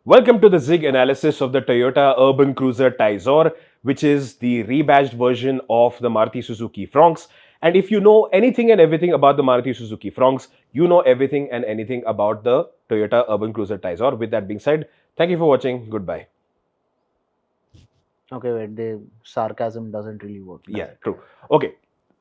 Welcome to the Zig analysis of the Toyota Urban Cruiser Taisor, which is the rebadged version of the Maruti Suzuki Fronx. And if you know anything and everything about the Maruti Suzuki Fronx, you know everything and anything about the Toyota Urban Cruiser Taisor. With that being said, thank you for watching. Goodbye. Okay, wait, the sarcasm doesn't really work. Yeah, true. Okay.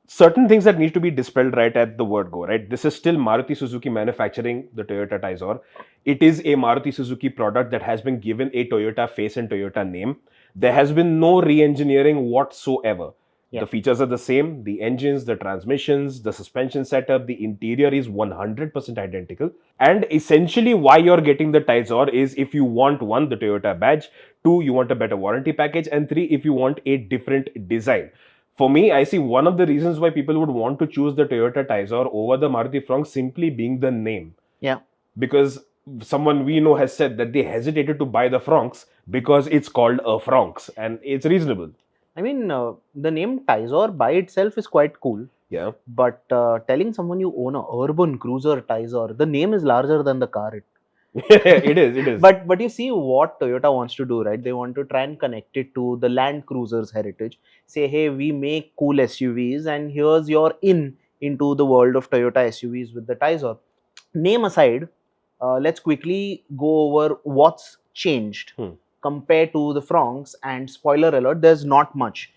Certain things that need to be dispelled right at the word go, right? This is still Maruti Suzuki manufacturing the Toyota Taisor. It is a Maruti Suzuki product that has been given a Toyota face and Toyota name. There has been no re-engineering whatsoever. Yeah. The features are the same, the engines, the transmissions, the suspension setup, the interior is 100% identical. And essentially why you're getting the Taisor is if you want one, the Toyota badge, two, you want a better warranty package, and three, if you want a different design. For me, I see one of the reasons why people would want to choose the Toyota Taisor over the Maruti Fronx simply being the name. Yeah. Because someone we know has said that they hesitated to buy the Fronx because it's called a Fronx and it's reasonable. I mean, the name Taisor by itself is quite cool. Yeah. But telling someone you own a urban cruiser Taisor, the name is larger than the car. It is. But you see what Toyota wants to do, right? They want to try and connect it to the Land Cruiser's heritage. Say, hey, we make cool SUVs, and here's your into the world of Toyota SUVs with the Taisor. Name aside, let's quickly go over what's changed compared to the Fronx. And spoiler alert, there's not much.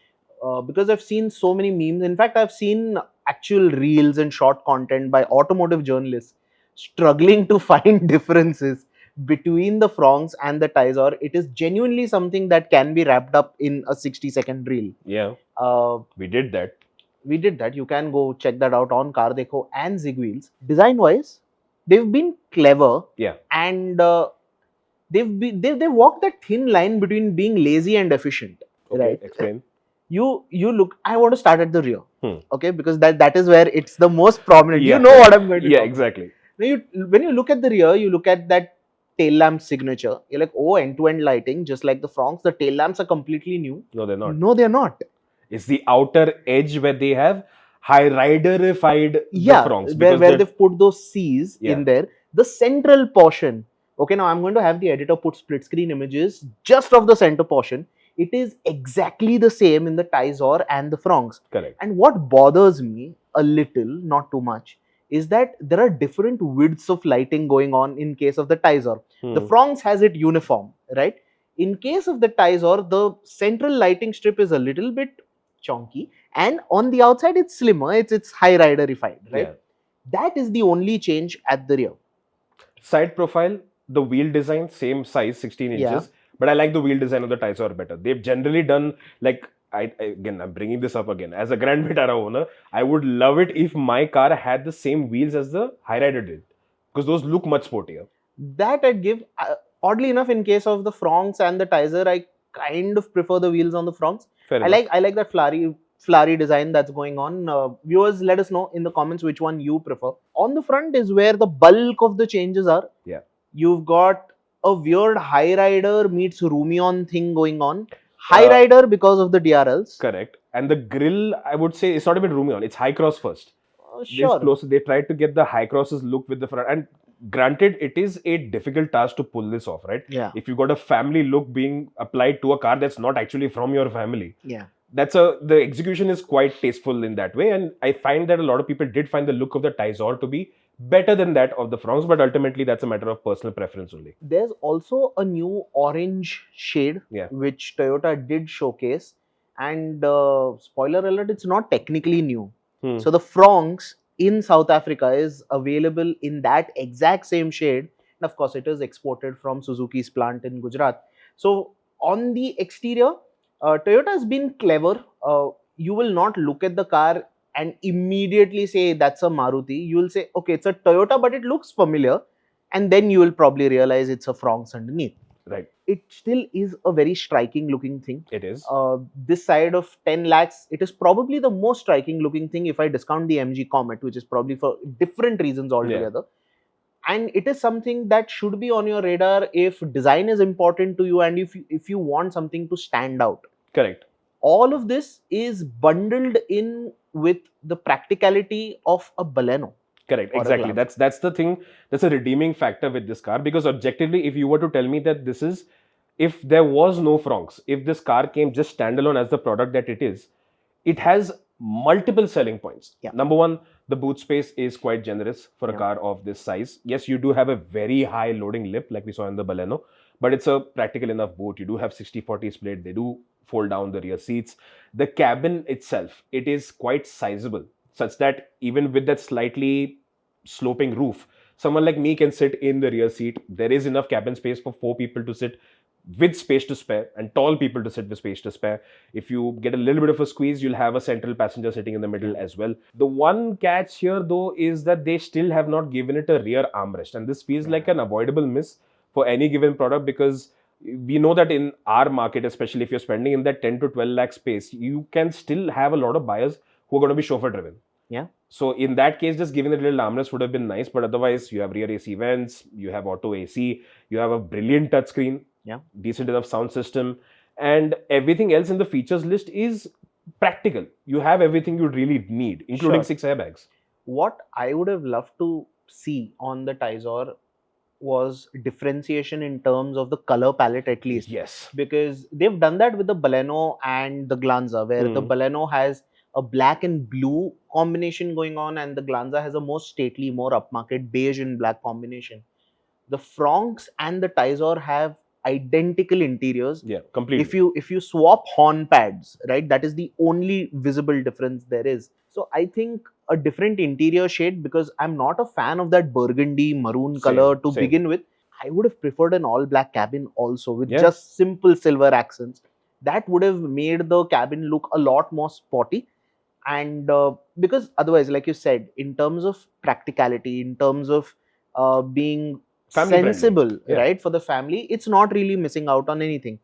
Because I've seen so many memes. In fact, I've seen actual reels and short content by automotive journalists struggling to find differences between the Fronx and the Taisor. It is genuinely something that can be wrapped up in a 60-second reel. Yeah. We did that. You can go check that out on Car Dekho and ZigWheels. Design wise, they've been clever. Yeah. And they've walked that thin line between being lazy and efficient. Okay, right? explain. You look. I want to start at the rear. Okay, because that is where it's the most prominent. Yeah. You know what I'm going to. Yeah, talk exactly. Now when you look at the rear, you look at that tail lamp signature. You're like, oh, end-to-end lighting, just like the Fronx. The tail lamps are completely new. No, they're not. No, they're not. It's the outer edge where they have high riderified the Fronx. Where they've put those C's in there. The central portion. Okay, now I'm going to have the editor put split screen images just of the center portion. It is exactly the same in the Taisor and the Fronx. Correct. And what bothers me a little, not too much, is that there are different widths of lighting going on in case of the Taisor. The Fronx has it uniform, right? In case of the Taisor, the central lighting strip is a little bit chonky, and on the outside it's slimmer. It's high riderified, right? Yeah. That is the only change at the rear. Side profile, the wheel design, same size, 16 inches. Yeah. But I like the wheel design of the Taisor better. They've generally done like, I'm bringing this up again. As a Grand Vitara owner, I would love it if my car had the same wheels as the High Rider did. Because those look much sportier. That I'd give. Oddly enough, in case of the Fronx and the Taisor, I kind of prefer the wheels on the Fronx. I like that flowery design that's going on. Viewers, let us know in the comments which one you prefer. On the front is where the bulk of the changes are. Yeah. You've got a weird High Rider meets Rumion thing going on. High Rider because of the DRLs. Correct. And the grille, I would say, it's not even Rumion. It's High Cross first. Sure. They tried to get the High Crosses look with the front. And granted, it is a difficult task to pull this off, right? Yeah. If you got a family look being applied to a car that's not actually from your family. Yeah. The execution is quite tasteful in that way. And I find that a lot of people did find the look of the Taisor to be better than that of the Fronx, but ultimately that's a matter of personal preference only. There's also a new orange shade, which Toyota did showcase. And spoiler alert, it's not technically new. So the Fronx in South Africa is available in that exact same shade. And of course, it is exported from Suzuki's plant in Gujarat. So on the exterior, Toyota has been clever. You will not look at the car and immediately say that's a Maruti. You will say, okay, it's a Toyota, but it looks familiar. And then you will probably realize it's a Fronx underneath. Right. It still is a very striking looking thing. It is. This side of 10 lakhs, it is probably the most striking looking thing if I discount the MG Comet, which is probably for different reasons altogether. Yeah. And it is something that should be on your radar if design is important to you and if you want something to stand out. Correct. All of this is bundled in with the practicality of a Baleno. Correct. or a Exactly. glove. That's the thing. That's a redeeming factor with this car, because objectively, if you were to tell me that this is, if there was no Fronx, if this car came just standalone as the product that it has multiple selling points. Yeah, Number one, the boot space is quite generous for a yeah, car of this size. Yes, you do have a very high loading lip like we saw in the Baleno, but it's a practical enough boot. You do have 60/40 split. They do fold down the rear seats. The cabin itself, it is quite sizable, such that even with that slightly sloping roof, someone like me can sit in the rear seat. There is enough cabin space for four people to sit with space to spare, and tall people to sit with space to spare. If you get a little bit of a squeeze, you'll have a central passenger sitting in the middle yeah, as well. The one catch here though is that they still have not given it a rear armrest, and this feels like yeah, an avoidable miss for any given product, because we know that in our market, especially if you're spending in that 10 to 12 lakh space, you can still have a lot of buyers who are going to be chauffeur driven. yeah. So in that case, just giving it a little armrest would have been nice. But otherwise, you have rear AC vents, you have auto AC, you have a brilliant touchscreen, Yeah. decent enough sound system, and everything else in the features list is practical. You have everything you really need, including Sure. 6 airbags. What I would have loved to see on the Taisor was differentiation in terms of the color palette, at least, Yes. because they've done that with the Baleno and the Glanza, where the Hmm. Baleno has a black and blue combination going on, and the Glanza has a more stately, more upmarket beige and black combination. The Fronx and the Taisor have identical interiors. Yeah, if completely. you swap horn pads, right, that is the only visible difference there is. So I think a different interior shade, because I'm not a fan of that burgundy maroon Same, color to same. begin with. I would have preferred an all black cabin also, with Yeah. just simple silver accents. That would have made the cabin look a lot more sporty. And because otherwise, like you said, in terms of practicality, in terms of being Family friendly. sensible, Yeah. right, for the family, it's not really missing out on anything.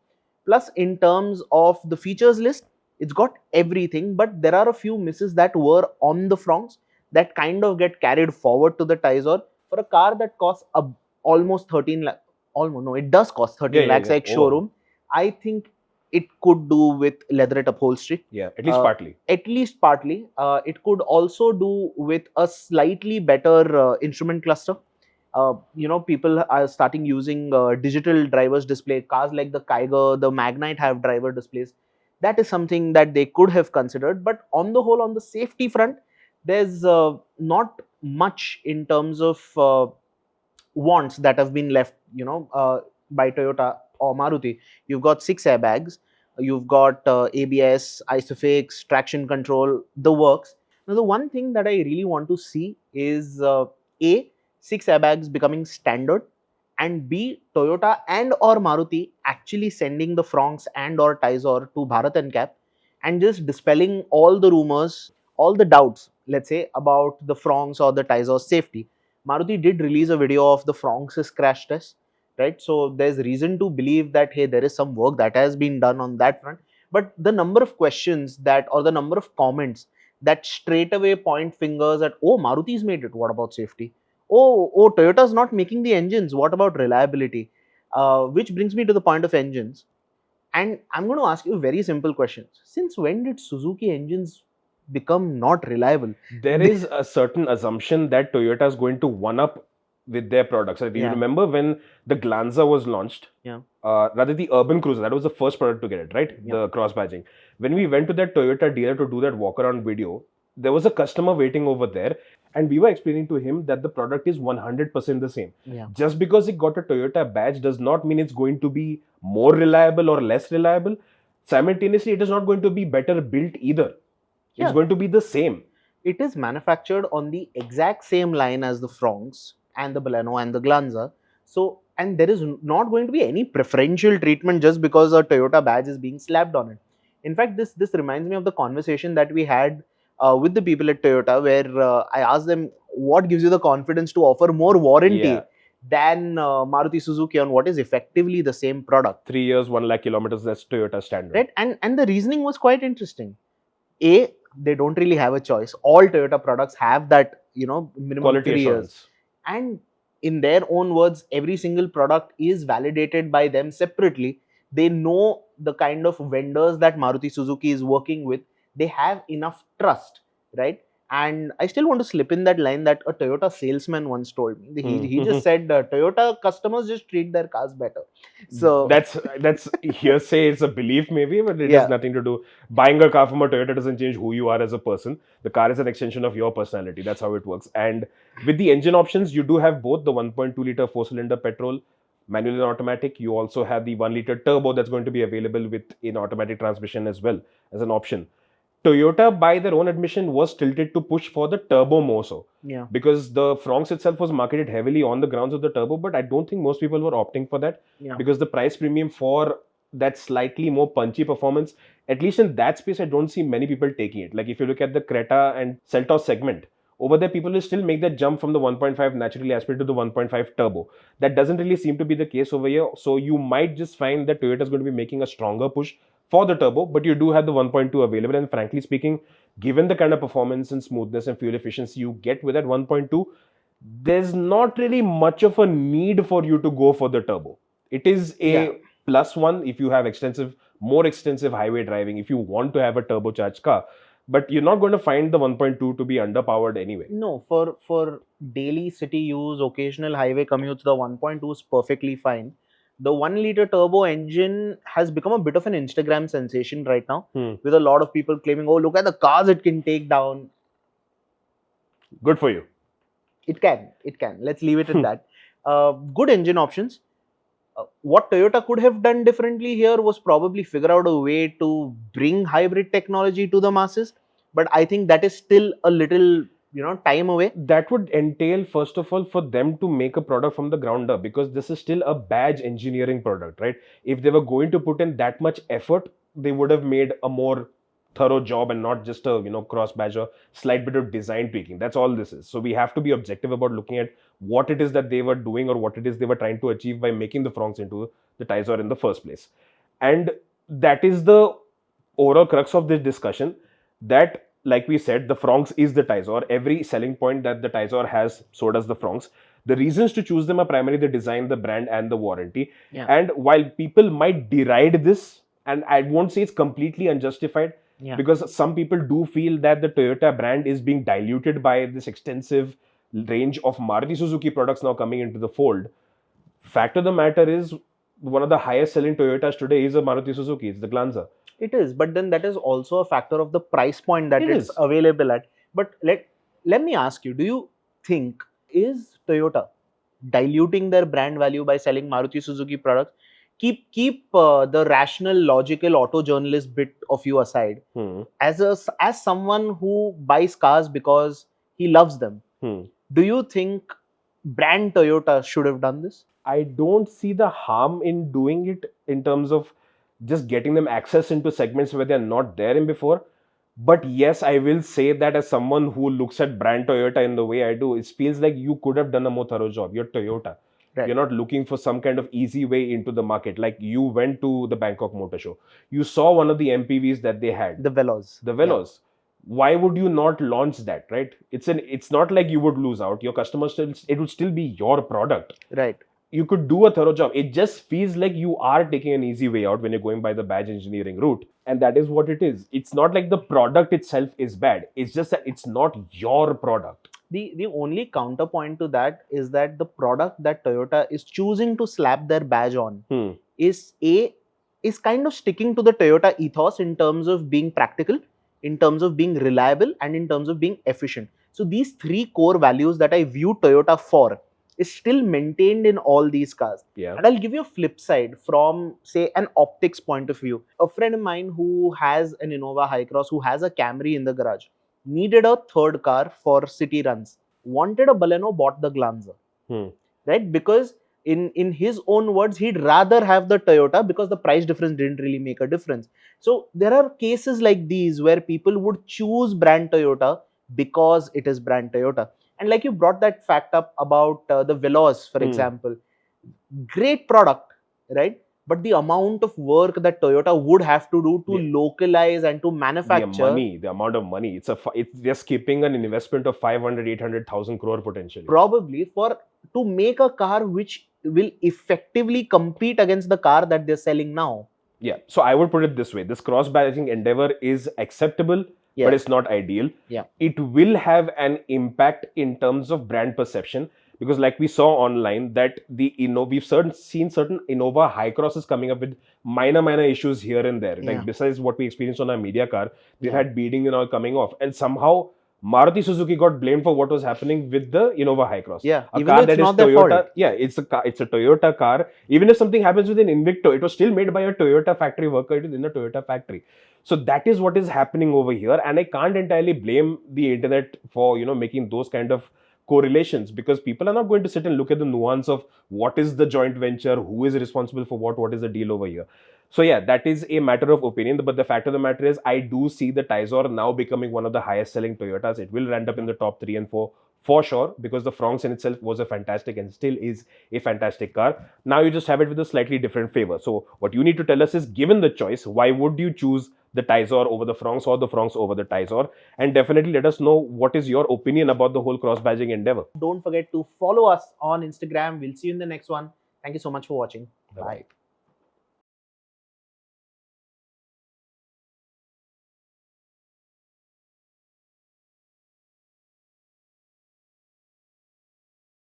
Plus, in terms of the features list, it's got everything, but there are a few misses that were on the Fronx that kind of get carried forward to the Taisor. For a car that costs almost 13 lakh, almost, no, it does cost Yeah, 13 yeah, lakhs yeah. like Over. showroom. I think it could do with leatherette upholstery. Yeah, at least partly. At least partly. It could also do with a slightly better instrument cluster. People are starting using digital drivers display. Cars like the Kiger, the Magnite have driver displays. That is something that they could have considered. But on the whole, on the safety front, there's not much in terms of wants that have been left, by Toyota or Maruti. You've got 6 airbags, you've got ABS, isofix, traction control, the works. Now, the one thing that I really want to see is A, 6 airbags becoming standard, and B, Toyota and or Maruti actually sending the Fronx and or Taisor to Bharat and Cap and just dispelling all the rumors, all the doubts, let's say, about the Fronx or the Taisor's safety. Maruti did release a video of the Fronx's crash test, right? So there's reason to believe that, hey, there is some work that has been done on that front. But the number of questions that, or the number of comments that straight away point fingers at, oh, Maruti's made it, what about safety? Oh, Toyota's not making the engines, what about reliability? Which brings me to the point of engines. And I'm going to ask you very simple questions. Since when did Suzuki engines become not reliable? There is a certain assumption that Toyota is going to one up with their products. Like, you Yeah, remember when the Glanza was launched, yeah, rather the Urban Cruiser, that was the first product to get it, right? yeah, The cross badging. When we went to that Toyota dealer to do that walk around video, there was a customer waiting over there, and we were explaining to him that the product is 100% the same. yeah. Just because it got a Toyota badge does not mean it's going to be more reliable or less reliable. Simultaneously, it is not going to be better built either. It's Yeah. going to be the same. It is manufactured on the exact same line as the Fronx and the Baleno and the Glanza. So, and there is not going to be any preferential treatment just because a Toyota badge is being slapped on it. In fact, this reminds me of the conversation that we had with the people at Toyota, where I asked them, what gives you the confidence to offer more warranty Yeah. than Maruti Suzuki on what is effectively the same product, 3 years, 1 lakh kilometers, that's Toyota standard. right? And the reasoning was quite interesting. A, they don't really have a choice. All Toyota products have that, minimum Quality 3 years. assurance. And in their own words, every single product is validated by them separately. They know the kind of vendors that Maruti Suzuki is working with. They have enough trust, right? And I still want to slip in that line that a Toyota salesman once told me. He Hmm. just said Toyota customers just treat their cars better. So That's hearsay. It's a belief maybe, but it has yeah, nothing to do. Buying a car from a Toyota doesn't change who you are as a person. The car is an extension of your personality. That's how it works. And with the engine options, you do have both the 1.2 liter four-cylinder petrol, manual and automatic. You also have the 1 liter turbo that's going to be available with in automatic transmission as well as an option. Toyota, by their own admission, was tilted to push for the turbo more so, yeah, because the Fronx itself was marketed heavily on the grounds of the turbo, but I don't think most people were opting for that yeah, because the price premium for that slightly more punchy performance, at least in that space, I don't see many people taking it. Like if you look at the Creta and Seltos segment, over there people will still make that jump from the 1.5 naturally aspirated to the 1.5 turbo. That doesn't really seem to be the case over here. So you might just find that Toyota is going to be making a stronger push for the turbo, but you do have the 1.2 available. And frankly speaking, given the kind of performance and smoothness and fuel efficiency you get with that 1.2, there's not really much of a need for you to go for the turbo. It is yeah. a plus one if you have more extensive highway driving, if you want to have a turbocharged car, but you're not going to find the 1.2 to be underpowered anyway. No, for daily city use, occasional highway commutes, the 1.2 is perfectly fine. The 1 liter turbo engine has become a bit of an Instagram sensation right now, Hmm. with a lot of people claiming, "Oh, look at the cars it can take down." Good for you. It can. Let's leave it at that. Good engine options. What Toyota could have done differently here was probably figure out a way to bring hybrid technology to the masses. But I think that is still a little, time away. That would entail, first of all, for them to make a product from the ground up, because this is still a badge engineering product, right? If they were going to put in that much effort, they would have made a more thorough job and not just a cross badge or slight bit of design tweaking. That's all this is. So we have to be objective about looking at what it is that they were doing or what it is they were trying to achieve by making the Fronx into the Taisor in the first place. And that is the overall crux of this discussion, that like we said, the Fronx is the Taisor. Every selling point that the Taisor has, so does the Fronx. The reasons to choose them are primarily the design, the brand, and the warranty. Yeah. And while people might deride this, and I won't say it's completely unjustified, Yeah. because some people do feel that the Toyota brand is being diluted by this extensive range of Maruti Suzuki products now coming into the fold. Fact of the matter is, one of the highest selling Toyotas today is a Maruti Suzuki. It's the Glanza. It is, but then that is also a factor of the price point that It it's is. available at. But let me ask you, do you think is Toyota diluting their brand value by selling Maruti Suzuki products? Keep the rational, logical auto journalist bit of you aside. Hmm. As someone who buys cars because he loves them, Hmm. do you think brand Toyota should have done this? I don't see the harm in doing it in terms of just getting them access into segments where they're not there in before. But yes, I will say that as someone who looks at brand Toyota in the way I do, it feels like you could have done a more thorough job. You're Toyota. Right. You're not looking for some kind of easy way into the market. Like you went to the Bangkok Motor Show. You saw one of the MPVs that they had. The Veloz. The Veloz. Why would you not launch that, right? It's not like you would lose out. Your customers still, it would still be your product. Right. You could do a thorough job. It just feels like you are taking an easy way out when you're going by the badge engineering route. And that is what it is. It's not like the product itself is bad. It's just that it's not your product. The only counterpoint to that is that the product that Toyota is choosing to slap their badge on is kind of sticking to the Toyota ethos in terms of being practical, in terms of being reliable, and in terms of being efficient. So these three core values that I view Toyota for is still maintained in all these cars. Yeah. And I'll give you a flip side from, say, an optics point of view. A friend of mine who has an Innova Highcross, who has a Camry in the garage, needed a third car for city runs, wanted a Baleno, bought the Glanza. Right? Because in his own words, he'd rather have the Toyota because the price difference didn't really make a difference. So there are cases like these where people would choose brand Toyota because it is brand Toyota. And like you brought that fact up about the Veloz, for example, great product, right? But the amount of work that Toyota would have to do to localize and to manufacture, the amount of money, it's just keeping an investment of 500-800,000 crore potentially. Probably to make a car which will effectively compete against the car that they're selling now. Yeah. So I would put it this way: this cross-badging endeavor is acceptable, Yes. but it's not ideal. Yeah. It will have an impact in terms of brand perception because, like we saw online, that seen certain Innova high crosses coming up with minor issues here and there. Yeah. Like besides what we experienced on our media car, they've Yeah. had beading and all coming off, and somehow Maruti Suzuki got blamed for what was happening with the Innova High Cross. Yeah, A even car though it's that is not their Toyota. fault. Yeah, it's a car. It's a Toyota car. Even if something happens with an Invicto, it was still made by a Toyota factory worker. It is in a Toyota factory. So that is what is happening over here, and I can't entirely blame the internet for making those kind of correlations because people are not going to sit and look at the nuance of what is the joint venture, who is responsible for what is the deal over here. So yeah, that is a matter of opinion. But the fact of the matter is, I do see the Taisor now becoming one of the highest selling Toyotas. It will end up in the top 3 and 4 for sure because the Fronx in itself was a fantastic and still is a fantastic car. Now you just have it with a slightly different flavor. So what you need to tell us is, given the choice, why would you choose the Taisor over the Fronx or the Fronx over the Taisor? And definitely let us know what is your opinion about the whole cross badging endeavor. Don't forget to follow us on Instagram. We'll see you in the next one. Thank you so much for watching. Bye.